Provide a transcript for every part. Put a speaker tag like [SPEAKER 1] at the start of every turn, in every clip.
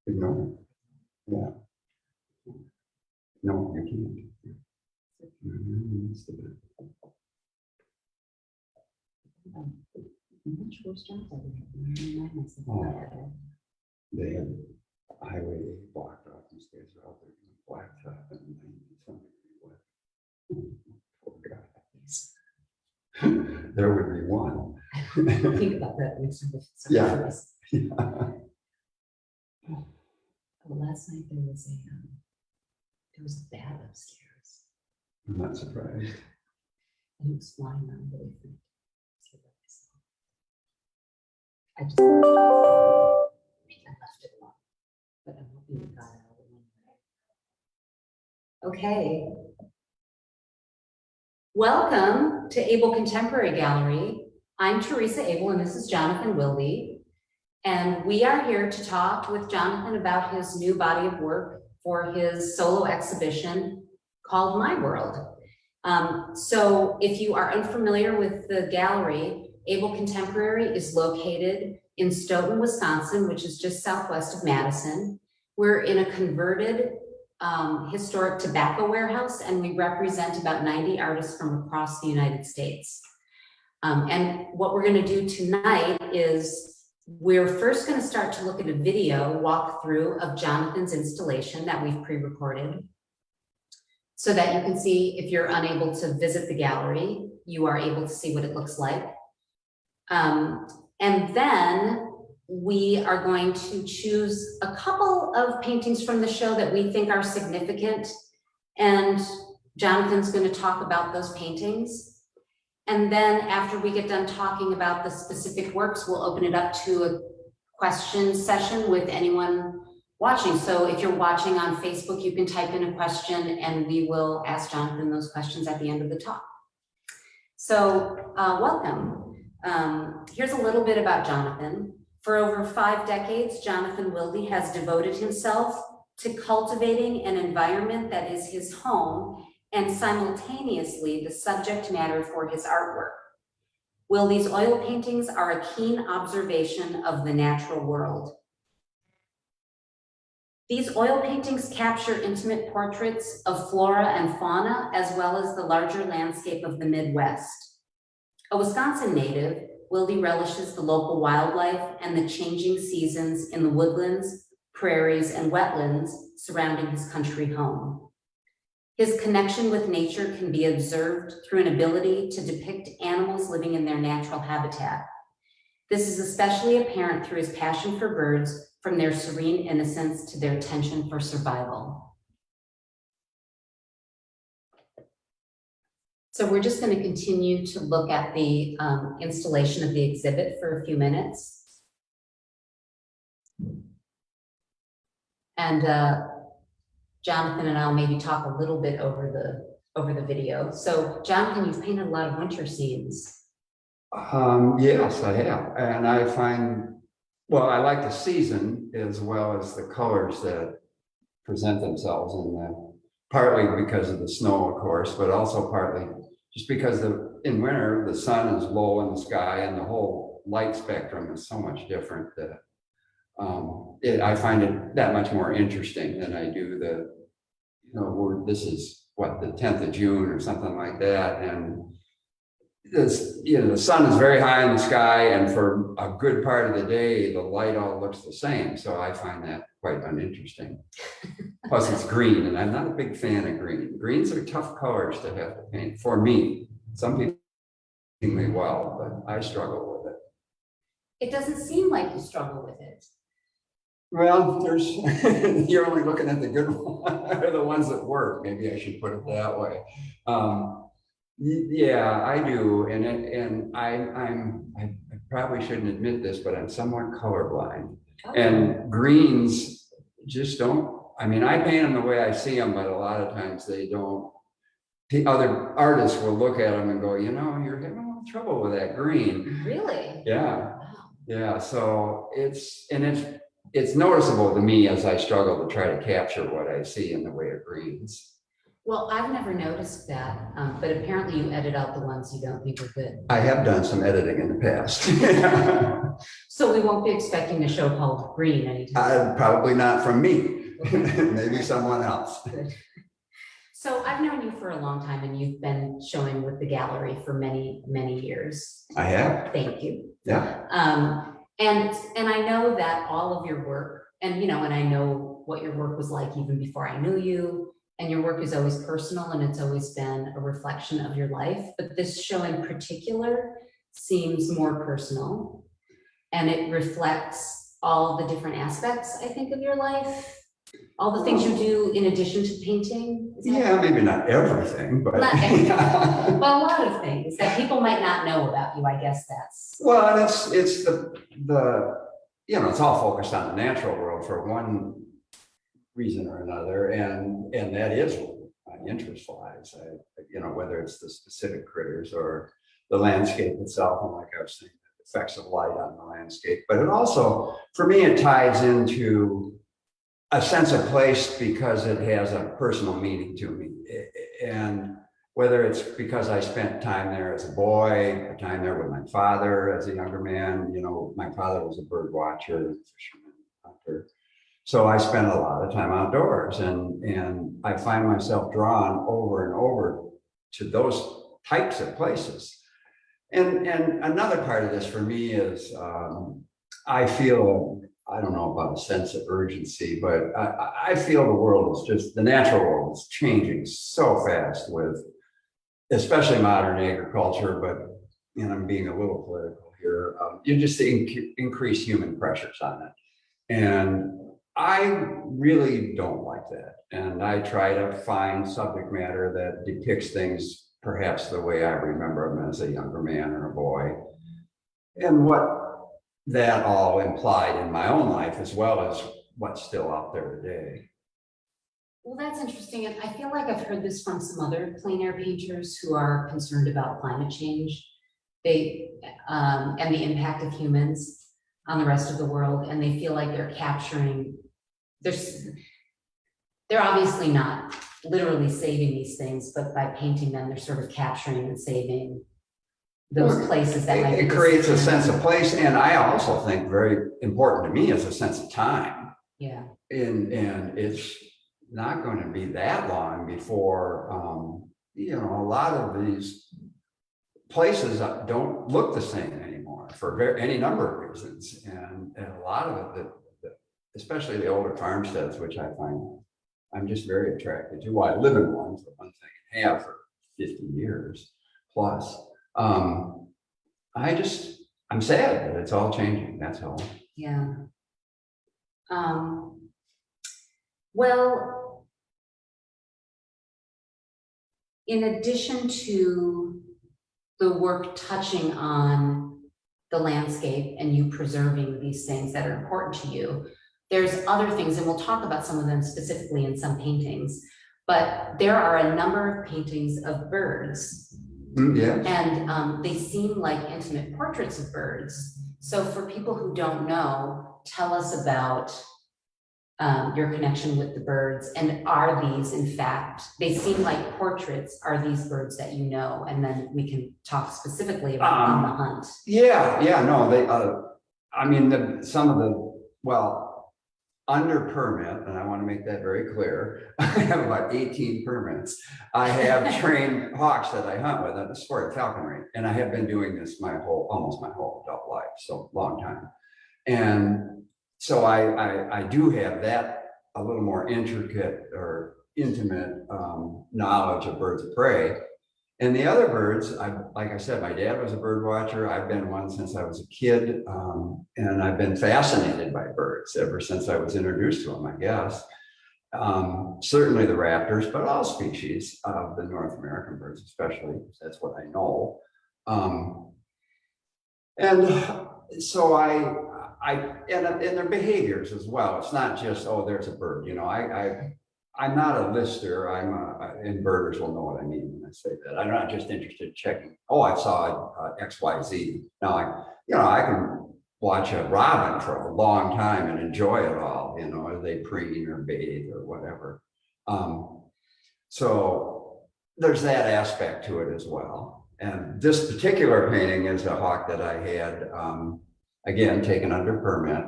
[SPEAKER 1] Ignore it. Yeah. No, you can't. They had highway blocked off, these guys are out there doing blacktop and somebody what? Poor guys. There would be one.
[SPEAKER 2] Think about that next time.
[SPEAKER 1] Yeah.
[SPEAKER 2] Last night there was a bat upstairs,
[SPEAKER 1] I'm not surprised.
[SPEAKER 2] and it was flying around really free. I left it alone, but I'm hoping it got out of one way. Okay. Welcome to Abel Contemporary Gallery. I'm Teresa Abel, and this is Jonathan Wilde. And we are here to talk with Jonathan about his new body of work for his solo exhibition called My World. So if you are unfamiliar with the gallery, Abel Contemporary is located in Stoughton, Wisconsin, which is just southwest of Madison. We're in a converted historic tobacco warehouse, and we represent about 90 artists from across the United States. And what we're going to do tonight is we're first going to start to look at a video walkthrough of Jonathan's installation that we've pre-recorded, so that you can see, if you're unable to visit the gallery, you are able to see what it looks like. And then we are going to choose a couple of paintings from the show that we think are significant, and Jonathan's going to talk about those paintings. And then after we get done talking about the specific works, we'll open it up to a question session with anyone watching. So if you're watching on Facebook, you can type in a question and we will ask Jonathan those questions at the end of the talk. So welcome. Here's a little bit about Jonathan. For over 5 decades, Jonathan Wilde has devoted himself to cultivating an environment that is his home and simultaneously the subject matter for his artwork. Wilde's oil paintings are a keen observation of the natural world. These oil paintings capture intimate portraits of flora and fauna, as well as the larger landscape of the Midwest. A Wisconsin native, Wilde relishes the local wildlife and the changing seasons in the woodlands, prairies, and wetlands surrounding his country home. His connection with nature can be observed through an ability to depict animals living in their natural habitat. This is especially apparent through his passion for birds, from their serene innocence to their tension for survival. So we're just going to continue to look at the installation of the exhibit for a few minutes. And Jonathan and I'll maybe talk a little bit over the video. So Jonathan, you've painted a lot of winter scenes.
[SPEAKER 1] Yes, I have. And I find, well, I like the season as well as the colors that present themselves in the, partly because of the snow, of course, but also partly just because in winter, the sun is low in the sky and the whole light spectrum is so much different that I find it that much more interesting than I do this is what, the 10th of June or something like that. And this, the sun is very high in the sky, and for a good part of the day, the light all looks the same. So I find that quite uninteresting. Plus it's green, and I'm not a big fan of green. Greens are tough colors to have to paint for me. Some people paint me well, but I struggle with it.
[SPEAKER 2] It doesn't seem like you struggle with it.
[SPEAKER 1] Well, you're only looking at the good ones, or the ones that work. Maybe I should put it that way. Yeah, I do, and I probably shouldn't admit this, but I'm somewhat colorblind. Oh. And greens just don't. I mean, I paint them the way I see them, but a lot of times they don't. Other artists will look at them and go, you're having a little trouble with that green.
[SPEAKER 2] Really?
[SPEAKER 1] Yeah.
[SPEAKER 2] Wow.
[SPEAKER 1] Yeah. So it's noticeable to me as I struggle to try to capture what I see in the way of greens.
[SPEAKER 2] Well, I've never noticed that, but apparently you edit out the ones you don't think are good.
[SPEAKER 1] I have done some editing in the past.
[SPEAKER 2] So we won't be expecting a show called Green anytime.
[SPEAKER 1] Probably not from me, maybe someone else.
[SPEAKER 2] Good. So I've known you for a long time and you've been showing with the gallery for many, many years.
[SPEAKER 1] I have.
[SPEAKER 2] Thank you.
[SPEAKER 1] Yeah.
[SPEAKER 2] And I know that all of your work, and I know what your work was like even before I knew you, and your work is always personal and it's always been a reflection of your life. But this show in particular seems more personal, and it reflects all the different aspects, I think, of your life. All the things you do in addition to painting.
[SPEAKER 1] Yeah, maybe not everything, but
[SPEAKER 2] not everything, but a lot of things that people might not know about you. I guess that's
[SPEAKER 1] well, and it's the it's all focused on the natural world for one reason or another, and that is what my interest lies. Whether it's the specific critters or the landscape itself, and like I was saying, the effects of light on the landscape. But it also, for me, it ties into a sense of place because it has a personal meaning to me. And whether it's because I spent time there as a boy, a time there with my father as a younger man, my father was a bird watcher, fisherman, hunter. So I spent a lot of time outdoors, and I find myself drawn over and over to those types of places. And another part of this for me is I feel, I don't know about a sense of urgency, but I feel the world is just, the natural world is changing so fast with, especially modern agriculture, but, I'm being a little political here, you just increase human pressures on it. And I really don't like that. And I try to find subject matter that depicts things perhaps the way I remember them as a younger man or a boy. And what that all implied in my own life, as well as what's still out there today.
[SPEAKER 2] Well, that's interesting. And I feel like I've heard this from some other plein air painters who are concerned about climate change. And the impact of humans on the rest of the world. And they feel like they're capturing, they're obviously not literally saving these things, but by painting them, they're sort of capturing and saving those places that might be.
[SPEAKER 1] It creates a sense of place, and I also think very important to me is a sense of time.
[SPEAKER 2] Yeah.
[SPEAKER 1] And it's not going to be that long before a lot of these places don't look the same anymore for any number of reasons, and a lot of it, especially the older farmsteads, which I find I'm just very attracted to. Well, I live in one for one thing, and have for 50 years plus. I'm sad that it's all changing. That's all.
[SPEAKER 2] Yeah. Well, in addition to the work touching on the landscape and you preserving these things that are important to you, there's other things, and we'll talk about some of them specifically in some paintings, but there are a number of paintings of birds.
[SPEAKER 1] Yeah.
[SPEAKER 2] And they seem like intimate portraits of birds. So for people who don't know, tell us about your connection with the birds, and are these, in fact, they seem like portraits, are these birds that you know? And then we can talk specifically about on the hunt.
[SPEAKER 1] No, some of the, under permit, and I want to make that very clear, I have about 18 permits. I have trained hawks that I hunt with at the sport of falconry, and I have been doing this almost my whole adult life, so long time. And so I do have that a little more intricate or intimate knowledge of birds of prey. And the other birds, like I said, my dad was a bird watcher. I've been one since I was a kid, and I've been fascinated by birds ever since I was introduced to them, I guess. Certainly the raptors, but all species of the North American birds, especially, that's what I know. And so and their behaviors as well. It's not just, oh, there's a bird. I'm not a lister. And birders will know what I mean when I say that. I'm not just interested in checking, oh, I saw XYZ. Now, I can watch a robin for a long time and enjoy it all, as they preen or bathe or whatever. So there's that aspect to it as well. And this particular painting is a hawk that I had, again, taken under permit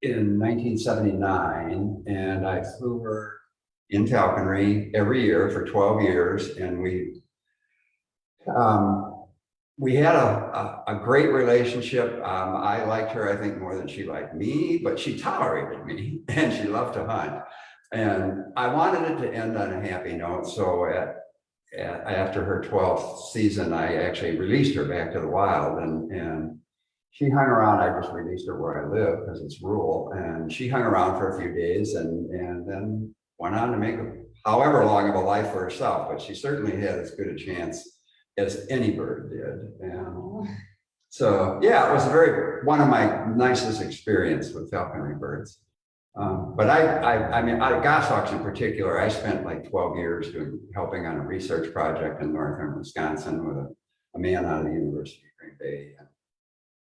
[SPEAKER 1] in 1979, and I flew her in falconry every year for 12 years, and we had a great relationship. I liked her, I think, more than she liked me, but she tolerated me, and she loved to hunt. And I wanted it to end on a happy note, so after her 12th season, I actually released her back to the wild, and she hung around. I just released her where I live because it's rural, and she hung around for a few days and then went on to make however long of a life for herself, but she certainly had as good a chance as any bird did. And so, yeah, it was one of my nicest experience with falconry birds. But I mean, goshawks in particular, I spent like 12 years helping on a research project in northern Wisconsin with a man out of the University of Green Bay. And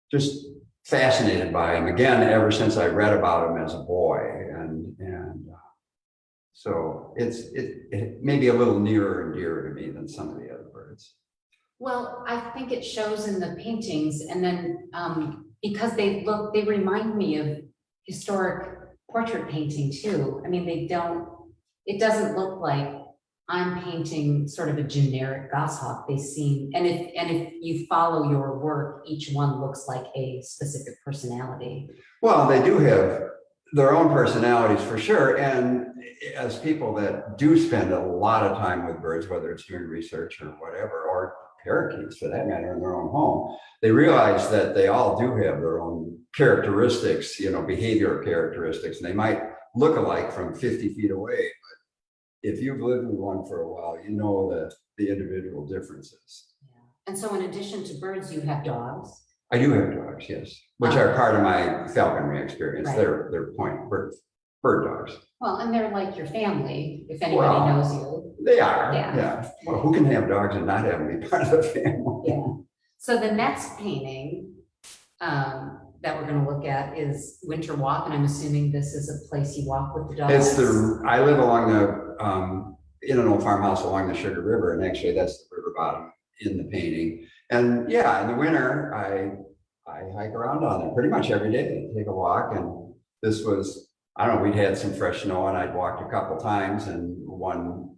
[SPEAKER 1] just fascinated by him again ever since I read about him as a boy, and so it may be a little nearer and dearer to me than some of the other birds.
[SPEAKER 2] Well, I think it shows in the paintings, and then because they remind me of historic portrait painting too. I mean, it doesn't look like I'm painting sort of a generic goshawk. They seem, and if you follow your work, each one looks like a specific personality.
[SPEAKER 1] Well, they do have their own personalities for sure. And as people that do spend a lot of time with birds, whether it's doing research or whatever, or parakeets for that matter in their own home, they realize that they all do have their own characteristics, behavioral characteristics, and they might look alike from 50 feet away. If you've lived with one for a while, you know the individual differences.
[SPEAKER 2] Yeah. And so in addition to birds, you have dogs?
[SPEAKER 1] I do have dogs, yes, which are part of my falconry experience.
[SPEAKER 2] Right.
[SPEAKER 1] They're bird dogs.
[SPEAKER 2] Well, and they're like your family, if anybody knows you.
[SPEAKER 1] They are,
[SPEAKER 2] Yeah.
[SPEAKER 1] yeah. Well, who can have dogs and not have them be part of the family?
[SPEAKER 2] Yeah. So the next painting that we're going to look at is Winter Walk, and I'm assuming this is a place you walk with the dogs.
[SPEAKER 1] I live along in an old farmhouse along the Sugar River, and actually that's the river bottom in the painting. And yeah, in the winter, I hike around on there pretty much every day, take a walk. And this was, I don't know, we'd had some fresh snow and I'd walked a couple times. And one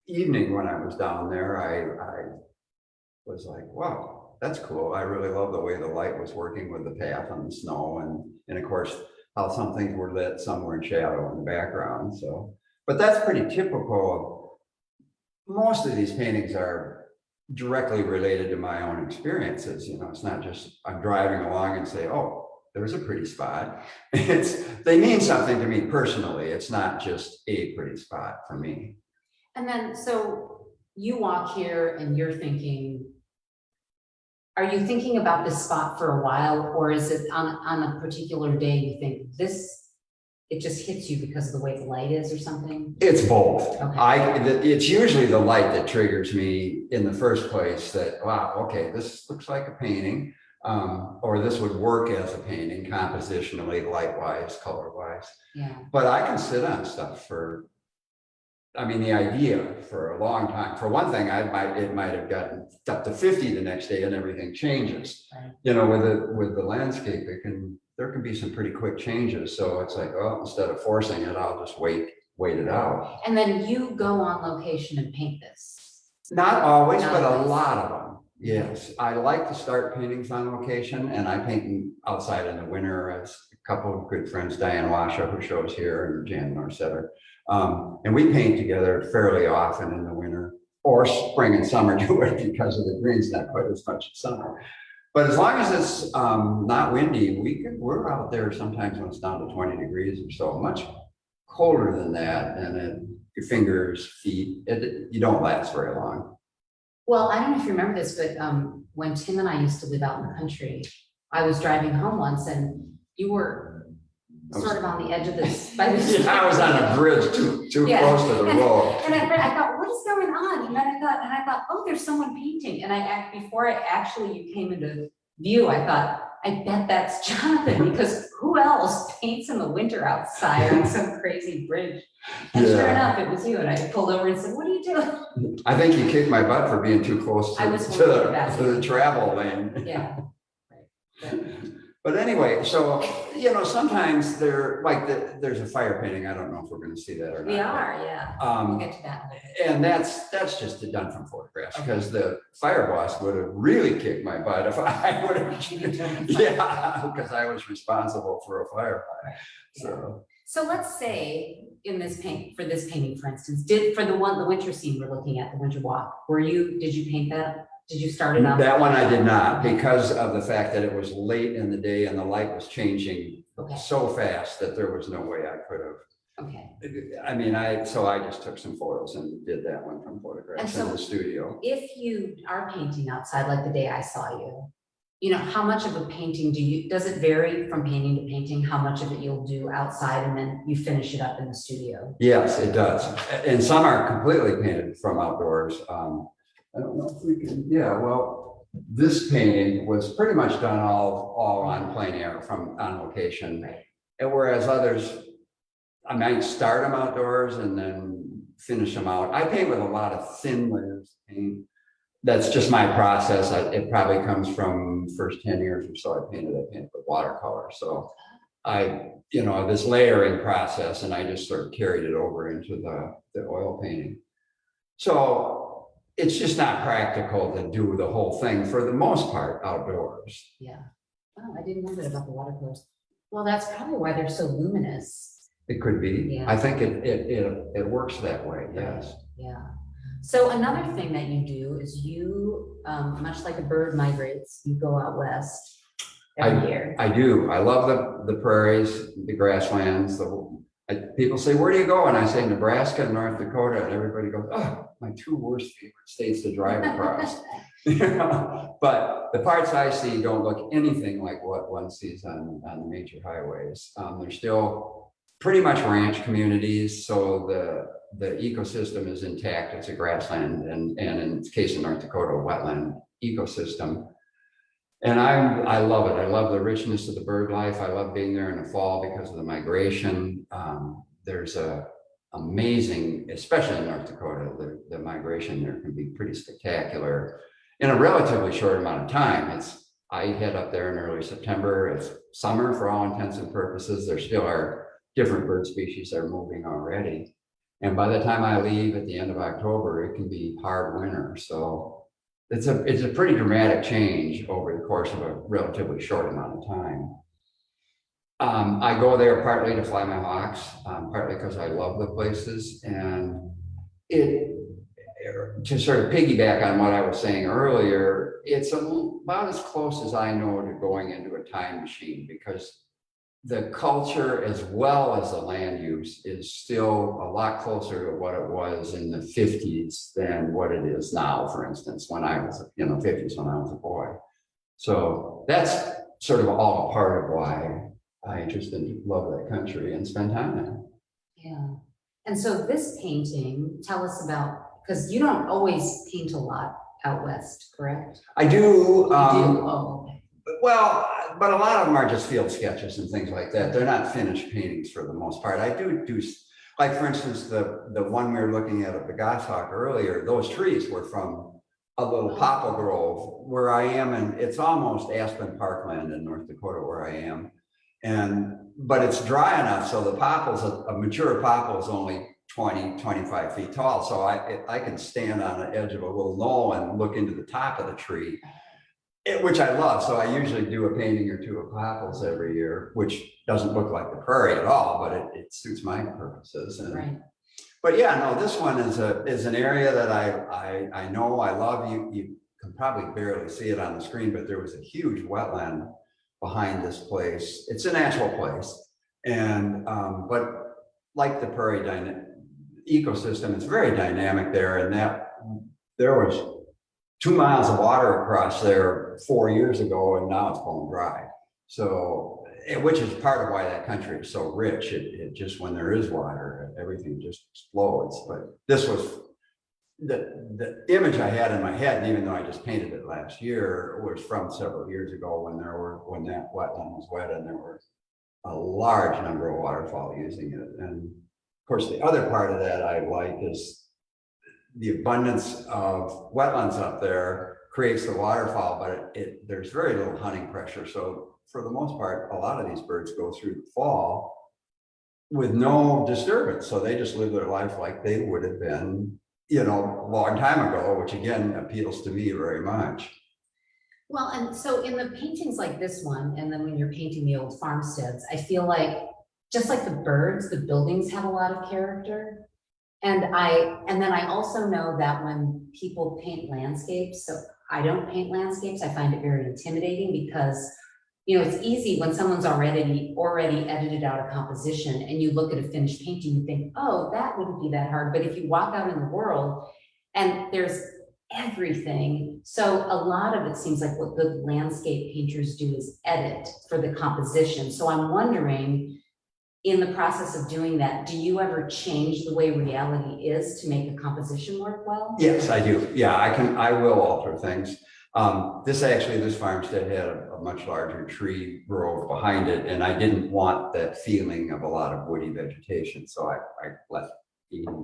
[SPEAKER 1] evening when I was down there, I was like, wow, that's cool. I really love the way the light was working with the path on the snow. And of course, how some things were lit, some were in shadow in the background. So, but that's pretty typical of most of these paintings are directly related to my own experiences. It's not just I'm driving along and say, oh, there's a pretty spot. They mean something to me personally. It's not just a pretty spot for me.
[SPEAKER 2] And then, so you walk here and you're thinking, are you thinking about this spot for a while, or is it on a particular day you think it just hits you because of the way the light is or something?
[SPEAKER 1] It's both.
[SPEAKER 2] Okay.
[SPEAKER 1] It's usually the light that triggers me in the first place that, wow, okay, this looks like a painting, or this would work as a painting compositionally, light-wise, color-wise.
[SPEAKER 2] Yeah.
[SPEAKER 1] But I can sit on stuff the idea for a long time. For one thing, it might have gotten up to 50 the next day and everything changes. Right. With the landscape, there can be some pretty quick changes. So it's like, oh, instead of forcing it, I'll just wait it out. And
[SPEAKER 2] then you go on location and paint this?
[SPEAKER 1] Not always, but a lot of them. Yes. I like to start paintings on location, and I paint outside in the winter. As a couple of good friends, Diane Washa, who shows here, and Jan Norsetter. And we paint together fairly often in the winter, or spring and summer do it because of the greens, not quite as much in summer. But as long as it's not windy, we're out there sometimes when it's down to 20 degrees or so, much colder than that. And your fingers, feet, you don't last very long.
[SPEAKER 2] Well, I don't know if you remember this, but when Tim and I used to live out in the country, I was driving home once and you were sort of on the edge of this. I
[SPEAKER 1] was on a bridge too close to the road.
[SPEAKER 2] And I thought, what is going on? And then I thought, oh, there's someone painting. And before you came into view, I thought, I bet that's Jonathan, because who else paints in the winter outside on some crazy bridge? And sure
[SPEAKER 1] Yeah.
[SPEAKER 2] enough, it was you, and I pulled over and said, what are you doing?
[SPEAKER 1] I think you kicked my butt for being too close
[SPEAKER 2] I
[SPEAKER 1] to,
[SPEAKER 2] was
[SPEAKER 1] to
[SPEAKER 2] worried about
[SPEAKER 1] the
[SPEAKER 2] you.
[SPEAKER 1] travel lane.
[SPEAKER 2] Yeah. Right.
[SPEAKER 1] But anyway, so, sometimes there's a fire painting. I don't know if we're going to see that or not.
[SPEAKER 2] We are, yeah. We'll get to that.
[SPEAKER 1] And that's just done from photographs, because the fire boss would have really kicked my butt if I would have. Yeah, because I was responsible for a firefight.
[SPEAKER 2] So let's say for this painting, for instance, the winter scene we're looking at, the winter walk, did you paint that? Did you start it off?
[SPEAKER 1] That one I did not, because of the fact that it was late in the day and the light was changing so fast that there was no way I could have.
[SPEAKER 2] Okay.
[SPEAKER 1] I mean, so I just took some photos and did that one from photographs in the studio.
[SPEAKER 2] If you are painting outside, like the day I saw you, how much of a painting does it vary from painting to painting, how much of it you'll do outside and then you finish it up in the studio?
[SPEAKER 1] Yes, it does. And some are completely painted from outdoors. I don't know if we can, this painting was pretty much done all on plein air on location.
[SPEAKER 2] Right.
[SPEAKER 1] And whereas others, I might start them outdoors and then finish them out. I paint with a lot of thin layers of paint. That's just my process. It probably comes from first 10 years or so I painted with watercolor. So this layering process, and I just sort of carried it over into the oil painting. So it's just not practical to do the whole thing for the most part outdoors.
[SPEAKER 2] Yeah. Oh, I didn't know that about the watercolors. Well, that's probably why they're so luminous.
[SPEAKER 1] It could be.
[SPEAKER 2] Yeah.
[SPEAKER 1] I think it works that way. Yes.
[SPEAKER 2] Yeah. So another thing that you do is much like a bird migrates, you go out west every year.
[SPEAKER 1] I do. I love the prairies, the grasslands. People say, where do you go? And I say, Nebraska and North Dakota. And everybody goes, oh, my two worst favorite states to drive across. But the parts I see don't look anything like what one sees on the major highways. They're still pretty much ranch communities. So the ecosystem is intact. It's a grassland, and in the case of North Dakota, a wetland ecosystem. And I love it. I love the richness of the bird life. I love being there in the fall because of the migration. There's amazing, especially in North Dakota, the migration there can be pretty spectacular in a relatively short amount of time. I head up there in early September. It's summer for all intents and purposes. There still are different bird species that are moving already. And by the time I leave at the end of October, it can be hard winter. So it's a pretty dramatic change over the course of a relatively short amount of time. I go there partly to fly my hawks, partly because I love the places, and to sort of piggyback on what I was saying earlier, it's about as close as I know to going into a time machine, because the culture as well as the land use is still a lot closer to what it was in the 50s than what it is now, for instance, when I was, 50s when I was a boy. So that's sort of all a part of why I love that country and spend time there.
[SPEAKER 2] Yeah. And so this painting, tell us about, because you don't always paint a lot out west, correct?
[SPEAKER 1] I do.
[SPEAKER 2] You do? Oh, okay.
[SPEAKER 1] Well, but a lot of them are just field sketches and things like that. They're not finished paintings for the most part. I do, like for instance, the one we were looking at the goshawk earlier, those trees were from a little popple grove where I am, and it's almost aspen parkland in North Dakota where I am. But it's dry enough, so the popples, a mature popple is only 20, 25 feet tall. So I can stand on the edge of a little knoll and look into the top of the tree, which I love. So I usually do a painting or two of popples every year, which doesn't look like the prairie at all, but it suits my purposes.
[SPEAKER 2] Right.
[SPEAKER 1] But yeah, no, this one is an area that I know I love. You can probably barely see it on the screen, but there was a huge wetland behind this place. It's a natural place, and but like the prairie ecosystem, it's very dynamic there. And that there was 2 miles of water across there 4 years ago, and now it's going dry. So, which is part of why that country is so rich. It just, when there is water, everything just explodes. But this was the image I had in my head, even though I just painted it last year, was from several years ago when that wetland was wet and there were a large number of waterfowl using it. And of course, the other part of that I like is the abundance of wetlands up there creates the waterfowl, but there's very little hunting pressure. So for the most part, a lot of these birds go through the fall with no disturbance. So they just live their life like they would have been, a long time ago, which again appeals to me very much.
[SPEAKER 2] Well, and so in the paintings like this one, and then when you're painting the old farmsteads, I feel like, just like the birds, the buildings have a lot of character. And then I also know that when people paint landscapes, so I don't paint landscapes, I find it very intimidating because, it's easy when someone's already edited out a composition and you look at a finished painting, you think, oh, that wouldn't be that hard. But if you walk out in the world and there's everything, so a lot of it seems like what good landscape painters do is edit for the composition. So I'm wondering, in the process of doing that, do you ever change the way reality is to make a composition work well?
[SPEAKER 1] Yes, I do. Yeah, I will alter things. This farmstead had a much larger tree grove behind it, and I didn't want that feeling of a lot of woody vegetation, so I left 89%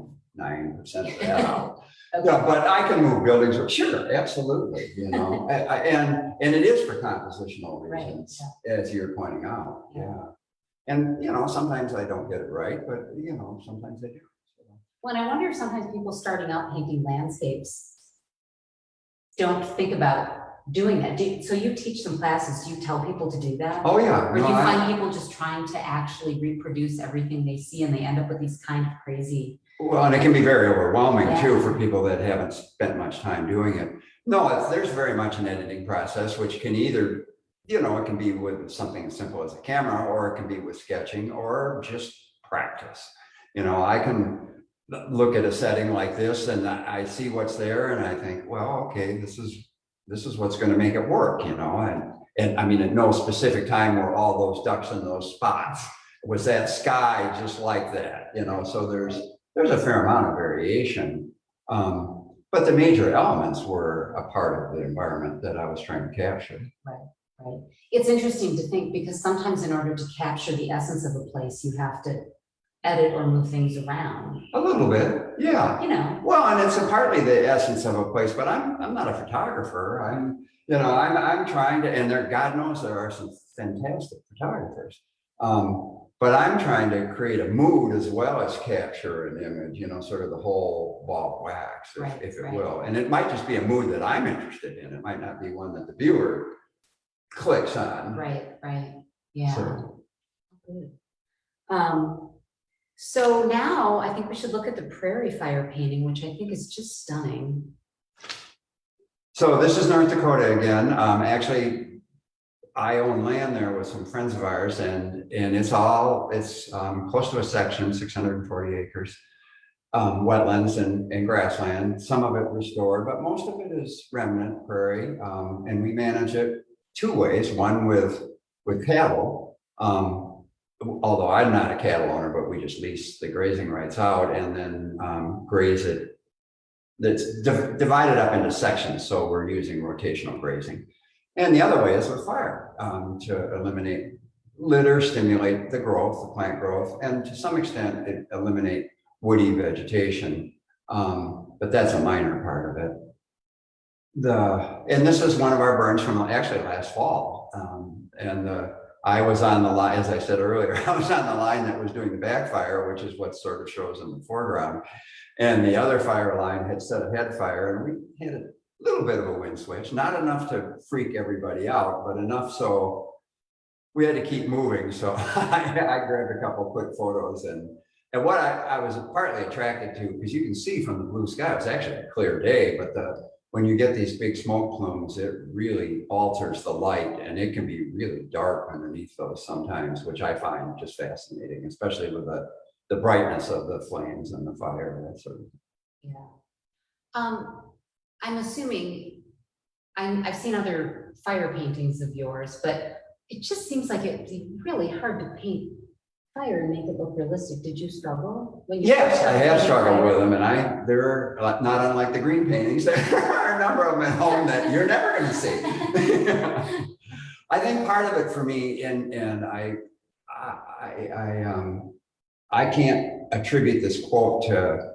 [SPEAKER 1] of that out.
[SPEAKER 2] Okay.
[SPEAKER 1] Yeah, but I can move buildings, sure, absolutely, and it is for compositional reasons, right, as you're pointing out, yeah. And, sometimes I don't get it right, but, sometimes I do. So.
[SPEAKER 2] Well, I wonder if sometimes people starting out painting landscapes don't think about doing that. So you teach some classes, do you tell people to do that?
[SPEAKER 1] Oh, yeah.
[SPEAKER 2] Or do you find people just trying to actually reproduce everything they see and they end up with these kind of crazy?
[SPEAKER 1] Well, and it can be very overwhelming too for people that haven't spent much time doing it. No, there's very much an editing process, which can either, it can be with something as simple as a camera, or it can be with sketching, or just practice. I can look at a setting like this and I see what's there and I think, well, okay, this is what's going to make it work, and I mean, at no specific time were all those ducks in those spots. Was that sky just like that? So there's a fair amount of variation. But the major elements were a part of the environment that I was trying to capture.
[SPEAKER 2] Right. It's interesting to think, because sometimes in order to capture the essence of a place, you have to edit or move things around.
[SPEAKER 1] A little bit, yeah. Well, and it's partly the essence of a place, but I'm not a photographer. I'm trying to, and God knows there are some fantastic photographers. But I'm trying to create a mood as well as capture an image, sort of the whole ball of wax, if it will. And it might just be a mood that I'm interested in. It might not be one that the viewer clicks on.
[SPEAKER 2] Right. Yeah. So now I think we should look at the prairie fire painting, which I think is just stunning.
[SPEAKER 1] So this is North Dakota again. Actually, I own land there with some friends of ours, and it's close to a section, 640 acres, wetlands and grassland. Some of it restored, but most of it is remnant prairie. And we manage it two ways. One with cattle. Although I'm not a cattle owner, but we just lease the grazing rights out and then graze it. That's divided up into sections, so we're using rotational grazing. And the other way is with fire, to eliminate litter, stimulate the growth, the plant growth, and to some extent eliminate woody vegetation. But that's a minor part of it. And this is one of our burns from actually last fall. I was on the line, as I said earlier, I was on the line that was doing the backfire, which is what sort of shows in the foreground. And the other fire line had set a head fire, and we had a little bit of a wind switch, not enough to freak everybody out, but enough so we had to keep moving. So I grabbed a couple quick photos, and what I was partly attracted to, because you can see from the blue sky, it's actually a clear day, but when you get these big smoke plumes, it really alters the light, and it can be really dark underneath those sometimes, which I find just fascinating, especially with the brightness of the flames and the fire and that sort of thing.
[SPEAKER 2] Yeah. I'm assuming, I've seen other fire paintings of yours, but it just seems like it'd be really hard to paint fire and make it look realistic. Did you struggle? When you
[SPEAKER 1] Yes,
[SPEAKER 2] first
[SPEAKER 1] I
[SPEAKER 2] started
[SPEAKER 1] have
[SPEAKER 2] painting
[SPEAKER 1] struggled
[SPEAKER 2] fire?
[SPEAKER 1] with them, and they're not unlike the green paintings. There are a number of them at home that you're never going to see. I think part of it for me, and I can't attribute this quote to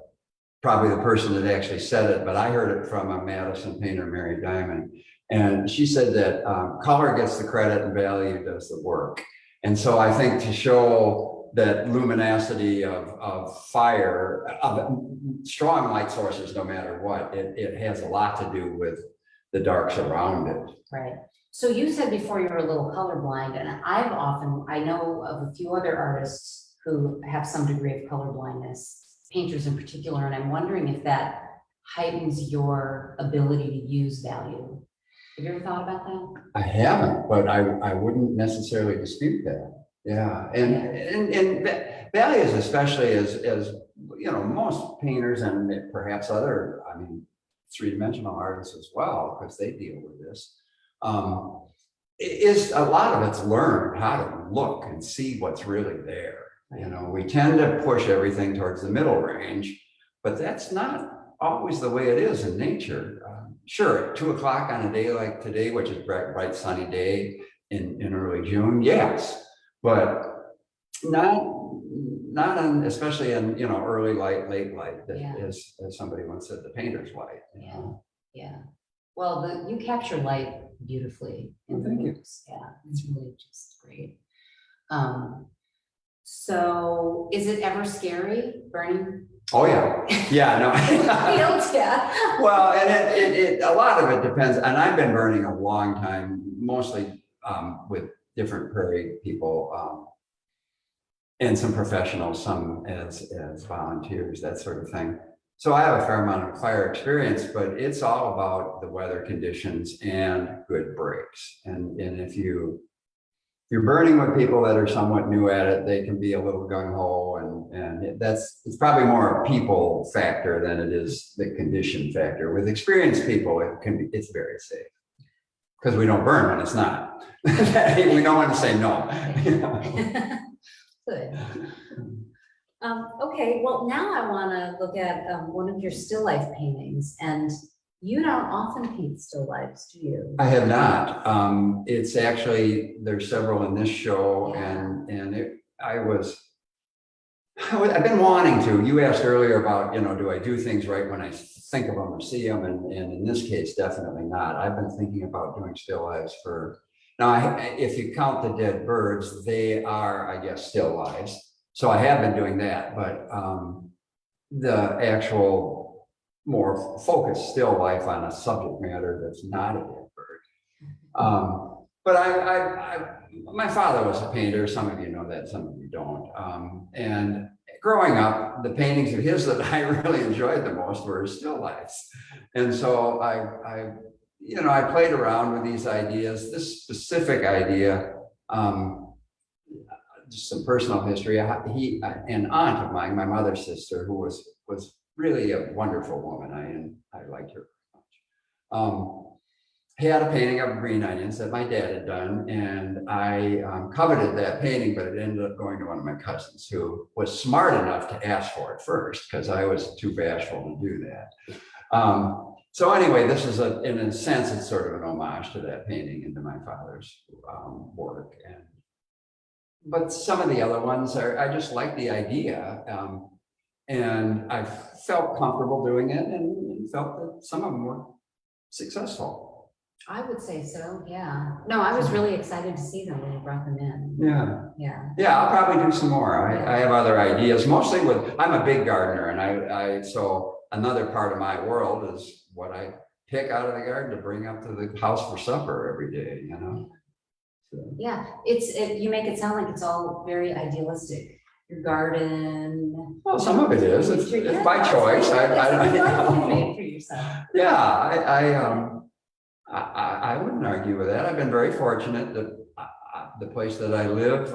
[SPEAKER 1] probably the person that actually said it, but I heard it from a Madison painter, Mary Diamond, and she said that color gets the credit and value does the work. And so I think to show that luminosity of fire, of strong light sources, no matter what, it has a lot to do with the darks around it.
[SPEAKER 2] Right. So you said before you were a little colorblind, and I know of a few other artists who have some degree of color blindness, painters in particular, and I'm wondering if that heightens your ability to use value. Have you ever thought about that?
[SPEAKER 1] I haven't, but I wouldn't necessarily dispute that. Yeah, and values, especially as you know, most painters and perhaps other, I mean, three-dimensional artists as well, because they deal with this. Is a lot of it's learned how to look and see what's really there. You know, we tend to push everything towards the middle range, but that's not always the way it is in nature. Sure, at 2 o'clock on a day like today, which is bright sunny day in early June, yes, but not on, especially in, you know, early light, late light, that as somebody once said, the painter's light. You know?
[SPEAKER 2] Yeah. Well, you capture light beautifully.
[SPEAKER 1] Well, thank you.
[SPEAKER 2] Yeah, it's really just great. So is it ever scary burning?
[SPEAKER 1] Oh yeah, yeah, no.
[SPEAKER 2] Yeah.
[SPEAKER 1] Well, and it a lot of it depends, and I've been burning a long time, mostly with different prairie people, and some professionals, some as volunteers, that sort of thing. So I have a fair amount of fire experience, but it's all about the weather conditions and good breaks. And if you're burning with people that are somewhat new at it, they can be a little gung-ho, and it's probably more a people factor than it is the condition factor. With experienced people, it's very safe because we don't burn when it's not. We don't want to say no.
[SPEAKER 2] Good. Okay, well, now I want to look at one of your still life paintings, and you don't often paint still lifes, do you?
[SPEAKER 1] I have not. It's actually, there's several in this show, I've been wanting to. You asked earlier about, you know, do I do things right when I think of them or see them? And in this case, definitely not. I've been thinking about doing still lives now, if you count the dead birds, they are, I guess, still lives. So I have been doing that, but the actual more focused still life on a subject matter that's not a dead bird. But my father was a painter. Some of you know that, some of you don't. And growing up, the paintings of his that I really enjoyed the most were still lifes. And so I played around with these ideas. This specific idea, just some personal history. An aunt of mine, my mother's sister, who was really a wonderful woman. I liked her very much. He had a painting of green onions that my dad had done, and I coveted that painting, but it ended up going to one of my cousins who was smart enough to ask for it first because I was too bashful to do that. So anyway, this is in a sense, it's sort of an homage to that painting and to my father's work. But some of the other ones I just like the idea. And I felt comfortable doing it and felt that some of them were successful.
[SPEAKER 2] I would say so, yeah. No, I was really excited to see them when you brought them in.
[SPEAKER 1] Yeah, I'll probably do some more. I have other ideas, mostly I'm a big gardener, and so another part of my world is what I pick out of the garden to bring up to the house for supper every day, you know? So.
[SPEAKER 2] Yeah, you make it sound like it's all very idealistic. Your garden.
[SPEAKER 1] Well, some of it is. It's by choice. I wouldn't argue with that. I've been very fortunate that the place that I live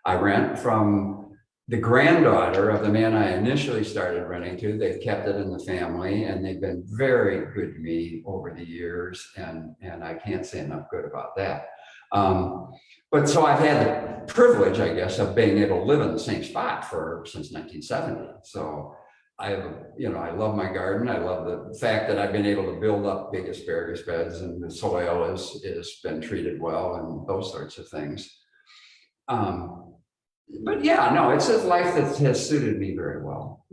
[SPEAKER 1] I rent from the granddaughter of the man I initially started renting to. They've kept it in the family, and they've been very good to me over the years, and I can't say enough good about that. But so I've had the privilege, I guess, of being able to live in the same spot since 1970. So I love my garden. I love the fact that I've been able to build up big asparagus beds, and the soil is been treated well, and those sorts of things. But yeah, no, it's a life that has suited me very well.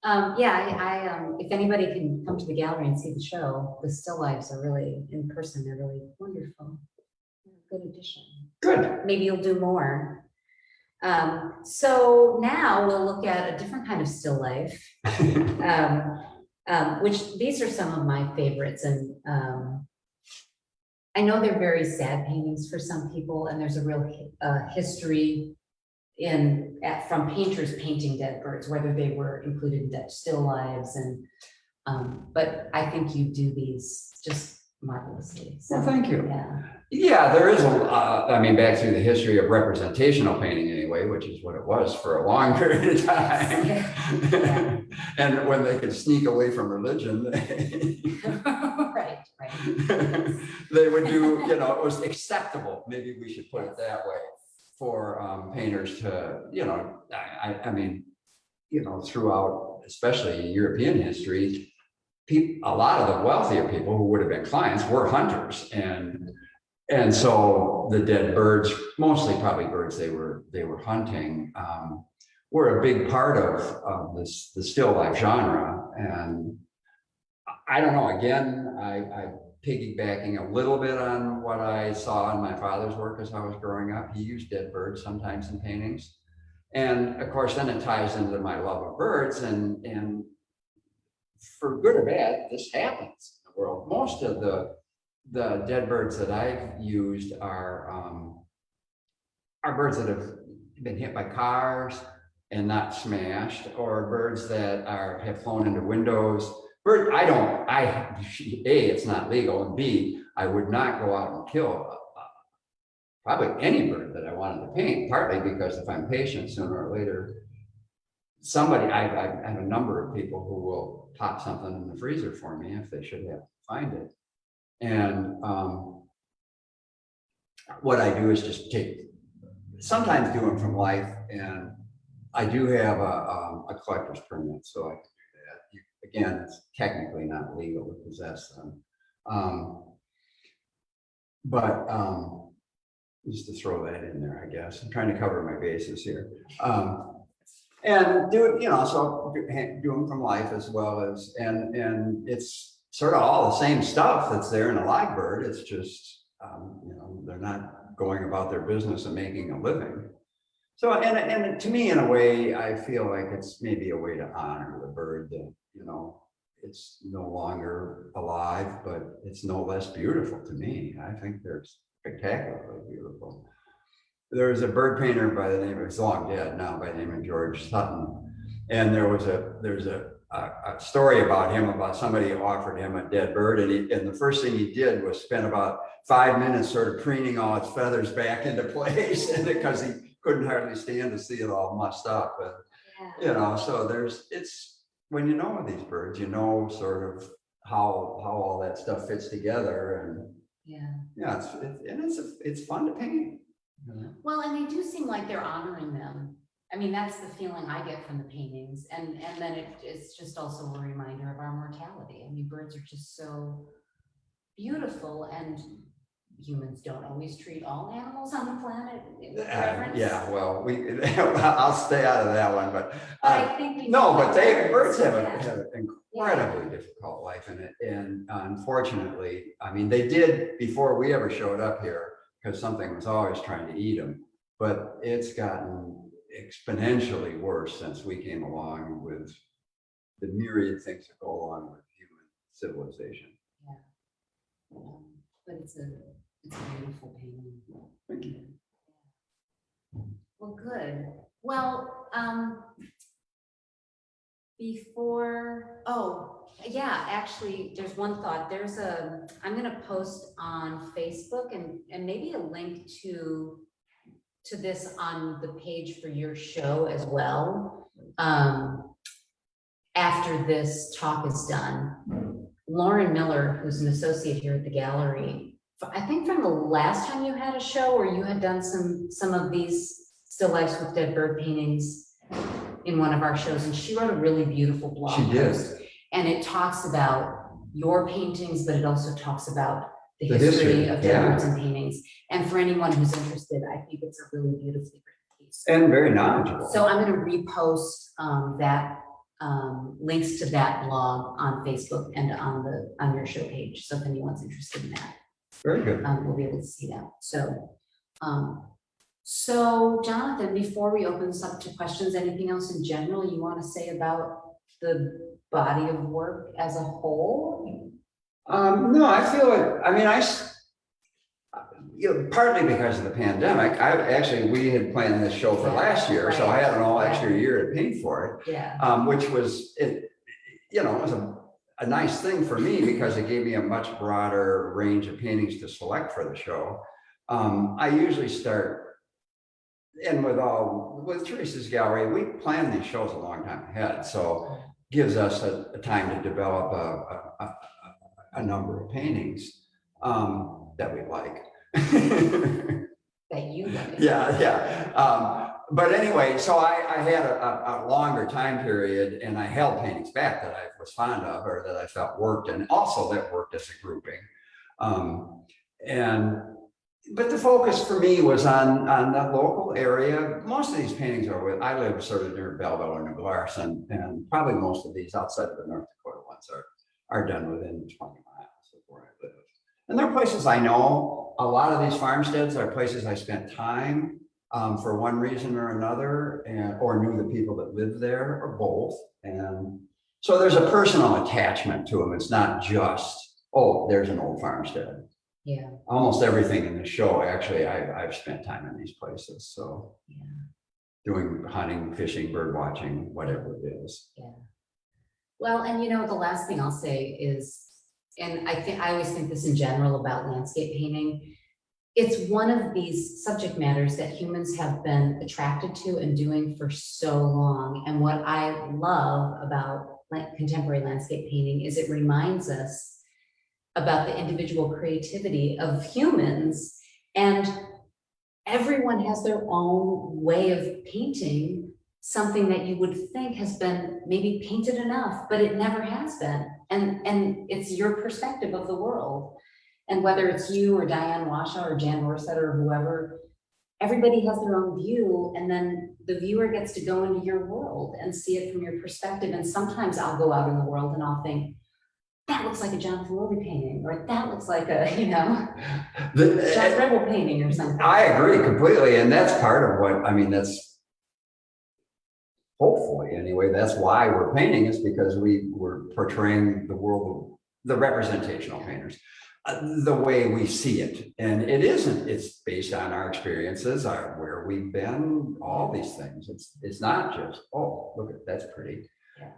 [SPEAKER 2] If anybody can come to the gallery and see the show, the still lifes are really, in person, they're really wonderful. Good addition.
[SPEAKER 1] Good.
[SPEAKER 2] Maybe you'll do more. So now we'll look at a different kind of still life, which these are some of my favorites. And I know they're very sad paintings for some people, and there's a real history from painters painting dead birds, whether they were included in dead still lives. And but I think you do these just marvelously. So,
[SPEAKER 1] well, thank you.
[SPEAKER 2] Yeah.
[SPEAKER 1] Yeah, there is back through the history of representational painting anyway, which is what it was for a long period of time.
[SPEAKER 2] Yeah.
[SPEAKER 1] And when they could sneak away from religion,
[SPEAKER 2] right.
[SPEAKER 1] they would do, it was acceptable, maybe we should put it that way, for painters to, throughout, especially European history, a lot of the wealthier people who would have been clients were hunters, and so the dead birds, mostly probably birds they were hunting, were a big part of the still life genre. And I don't know, again, I piggybacking a little bit on what I saw in my father's work as I was growing up. He used dead birds sometimes in paintings, and of course then it ties into my love of birds, and for good or bad, this happens in the world. Most of the dead birds that I've used are birds that have been hit by cars and not smashed, or birds that have flown into windows. It's not legal, and B, I would not go out and kill probably any bird that I wanted to paint, partly because if I'm patient, sooner or later, I have a number of people who will pop something in the freezer for me if they should have to find it. And what I do is just sometimes do them from life, and I do have a collector's permit, so I can do that. Again, it's technically not legal to possess them. But just to throw that in there, I guess. I'm trying to cover my bases here. And do it, so do them from life as well as, and it's sort of all the same stuff that's there in a live bird. It's just, they're not going about their business and making a living. So, and to me, in a way, I feel like it's maybe a way to honor the bird that, it's no longer alive, but it's no less beautiful to me. I think they're spectacularly beautiful. There's a bird painter by the name of, he's long dead now, by the name of George Sutton. And there's a story about him, about somebody offered him a dead bird, and the first thing he did was spend about 5 minutes sort of preening all its feathers back into place, and because he couldn't hardly stand to see it all mussed up. And so it's when you know these birds, sort of how all that stuff fits together, and it's fun to paint.
[SPEAKER 2] Well, and they do seem like they're honoring them. I mean, that's the feeling I get from the paintings. And then it's just also a reminder of our mortality. I mean, birds are just so beautiful, and humans don't always treat all animals on the planet with reverence.
[SPEAKER 1] Yeah, well, I'll stay out of that one, but
[SPEAKER 2] I think
[SPEAKER 1] birds have an incredibly difficult life in it. And unfortunately, I mean, they did before we ever showed up here, because something was always trying to eat them, but it's gotten exponentially worse since we came along with the myriad things that go along with human civilization.
[SPEAKER 2] Yeah. But it's a beautiful painting.
[SPEAKER 1] Thank you.
[SPEAKER 2] Well, good. Well, actually, there's one thought. I'm going to post on Facebook and maybe a link to this on the page for your show as well. After this talk is done, Lauren Miller, who's an associate here at the gallery, I think from the last time you had a show, or you had done some of these still lifes with dead bird paintings in one of our shows, and she wrote a really beautiful blog post. And it talks about your paintings, but it also talks about the history of dead birds and paintings. And for anyone who's interested, I think it's a really beautifully written piece.
[SPEAKER 1] And very knowledgeable.
[SPEAKER 2] So I'm going to repost that links to that blog on Facebook and on your show page. So if anyone's interested in that,
[SPEAKER 1] very good.
[SPEAKER 2] We'll be able to see that. So Jonathan, before we open this up to questions, anything else in general you want to say about the body of work as a whole?
[SPEAKER 1] No, I feel it. I mean, partly because of the pandemic, we had planned this show for last year, right. So I had an all extra year to paint for it.
[SPEAKER 2] Yeah.
[SPEAKER 1] Which was it was a nice thing for me because it gave me a much broader range of paintings to select for the show. I usually start, and with Teresa's gallery, we plan these shows a long time ahead, so gives us a time to develop a number of paintings that we like.
[SPEAKER 2] That you like.
[SPEAKER 1] Yeah. But anyway, so I had a longer time period, and I held paintings back that I was fond of or that I felt worked, and also that worked as a grouping. But the focus for me was on the local area. Most of these paintings I live sort of near Belleville or New Glarus, and probably most of these outside of the North Dakota ones are done within 20 miles of where I live. And they're places I know. A lot of these farmsteads are places I spent time for one reason or another, or knew the people that lived there, or both. And so there's a personal attachment to them. It's not just, oh, there's an old farmstead.
[SPEAKER 2] Yeah.
[SPEAKER 1] Almost everything in the show, actually, I've spent time in these places. So doing hunting, fishing, bird watching, whatever it is.
[SPEAKER 2] Yeah. Well, and the last thing I'll say is, and I always think this in general about landscape painting, it's one of these subject matters that humans have been attracted to and doing for so long. And what I love about contemporary landscape painting is it reminds us about the individual creativity of humans, and everyone has their own way of painting something that you would think has been maybe painted enough, but it never has been. And it's your perspective of the world. And whether it's you or Diane Washaw or Jan Orset or whoever, everybody has their own view, and then the viewer gets to go into your world and see it from your perspective. And sometimes I'll go out in the world and I'll think, that looks like a Jonathan Wilde painting, or that looks like a, John Rebel painting or something.
[SPEAKER 1] I agree completely. And that's part of what, that's hopefully anyway, that's why we're painting, is because we're portraying the world, the representational painters, the way we see it. And it's based on our experiences, where we've been, all these things. It's not just, oh, look, that's pretty.
[SPEAKER 2] Yeah.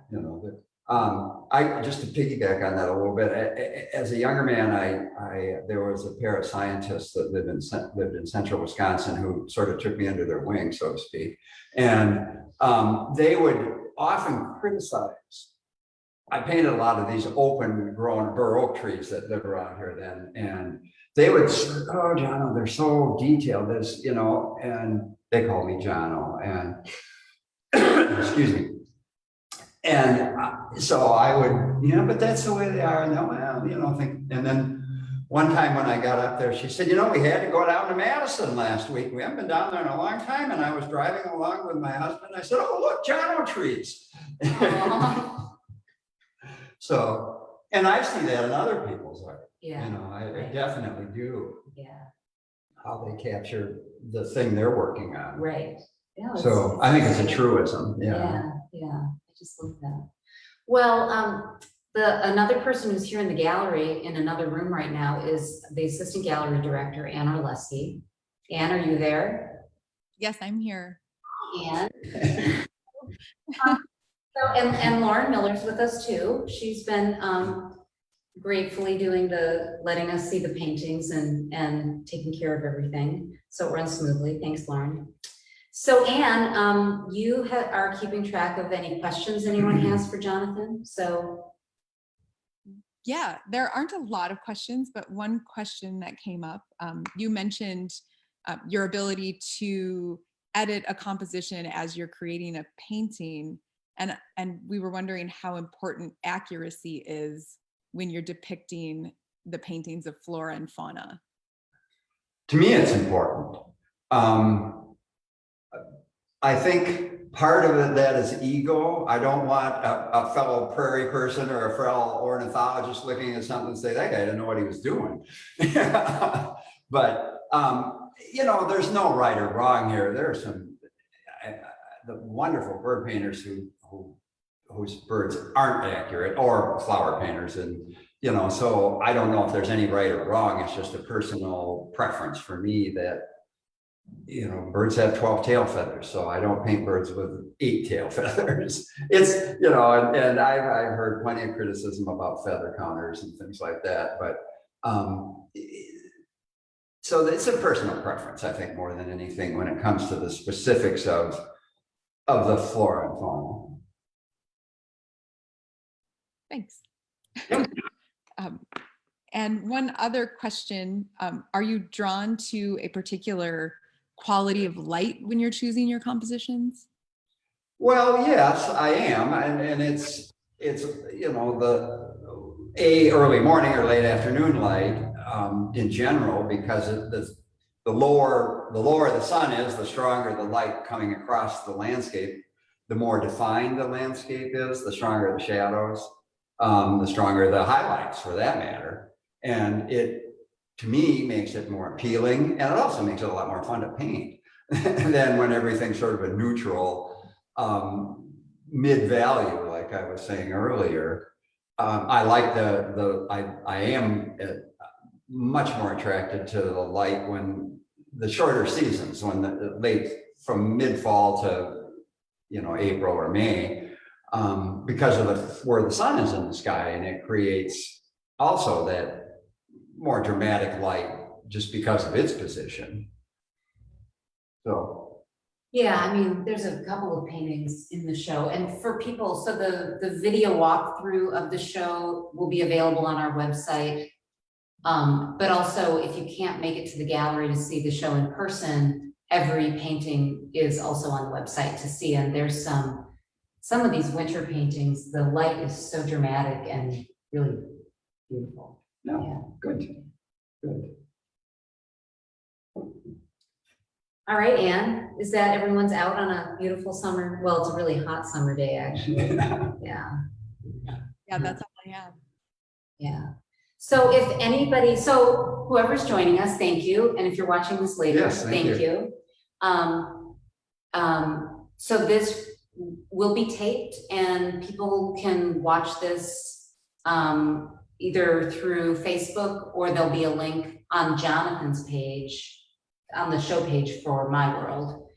[SPEAKER 1] I just to piggyback on that a little bit. As a younger man, there was a pair of scientists that lived in central Wisconsin who sort of took me under their wing, so to speak, and they would often criticize. I painted a lot of these open grown bur oak trees that live around here then, and they would say, oh, Jono, they're so detailed, and they called me Jono, and excuse me. And so I would, but that's the way they are. And and then one time when I got up there, she said, we had to go down to Madison last week. We haven't been down there in a long time. And I was driving along with my husband. I said, oh, look, Jono trees. So, and I see that in other people's art.
[SPEAKER 2] Yeah.
[SPEAKER 1] I definitely do.
[SPEAKER 2] Yeah.
[SPEAKER 1] How they capture the thing they're working on.
[SPEAKER 2] Right. Yeah,
[SPEAKER 1] so I think it's a truism. Yeah.
[SPEAKER 2] I just love that. Well, another person who's here in the gallery in another room right now is the assistant gallery director, Anne Orleski. Anne, are you there?
[SPEAKER 3] Yes, I'm here.
[SPEAKER 2] Anne. And Lauren Miller's with us too. She's been gratefully letting us see the paintings and taking care of everything. So it runs smoothly. Thanks, Lauren. So Anne, you are keeping track of any questions anyone has for Jonathan. So
[SPEAKER 3] Yeah, there aren't a lot of questions, but one question that came up, you mentioned your ability to edit a composition as you're creating a painting. And we were wondering how important accuracy is when you're depicting the paintings of flora and fauna.
[SPEAKER 1] To me, it's important. I think part of it, that is ego. I don't want a fellow prairie person or a fellow ornithologist looking at something and say, that guy didn't know what he was doing. But, you know, there's no right or wrong here. There are some the wonderful bird painters whose birds aren't accurate, or flower painters. And, you know, so I don't know if there's any right or wrong. It's just a personal preference for me that, you know, birds have 12 tail feathers, so I don't paint birds with 8 tail feathers. It's, you know, and I've heard plenty of criticism about feather counters and things like that, but so it's a personal preference, I think, more than anything when it comes to the specifics of the flora and fauna.
[SPEAKER 3] Thanks.
[SPEAKER 1] Yep.
[SPEAKER 3] And one other question, are you drawn to a particular quality of light when you're choosing your compositions?
[SPEAKER 1] Well, yes, I am, and it's you know, the early morning or late afternoon light in general, because the lower the sun is, the stronger the light coming across the landscape. The more defined the landscape is, the stronger the shadows, the stronger the highlights, for that matter. And it, to me, makes it more appealing, and it also makes it a lot more fun to paint than when everything's sort of a neutral mid-value, like I was saying earlier. I like I am much more attracted to the light when the shorter seasons, when the late, from mid-fall to, you know, April or May, because of where the sun is in the sky, and it creates also that more dramatic light just because of its position. So
[SPEAKER 2] yeah, I mean, there's a couple of paintings in the show, and for people, so the video walkthrough of the show will be available on our website. But also, if you can't make it to the gallery to see the show in person, every painting is also on the website to see. And there's some of these winter paintings, the light is so dramatic and really beautiful.
[SPEAKER 1] no,
[SPEAKER 2] Yeah.
[SPEAKER 1] good.
[SPEAKER 2] All right, Anne, is that everyone's out on a beautiful summer? Well, it's a really hot summer day, actually. Yeah.
[SPEAKER 3] Yeah, that's all I have.
[SPEAKER 2] Yeah. So if anybody, so whoever's joining us, thank you. And if you're watching this later,
[SPEAKER 1] Yes, thank
[SPEAKER 2] you. So this will be taped, and people can watch this either through Facebook, or there'll be a link on Jonathan's page, on the show page for My World,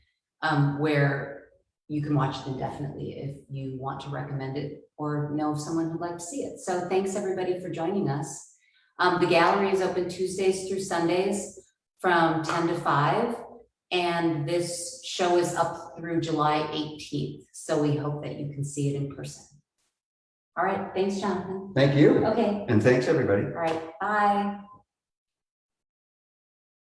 [SPEAKER 2] where you can watch it indefinitely if you want to recommend it or know of someone who'd like to see it. So thanks everybody for joining us. The gallery is open Tuesdays through Sundays from 10 to 5, and this show is up through July 18th. So we hope that you can see it in person. All right, thanks, Jonathan.
[SPEAKER 1] Thank you.
[SPEAKER 2] Okay.
[SPEAKER 1] And thanks, everybody.
[SPEAKER 2] All right, bye.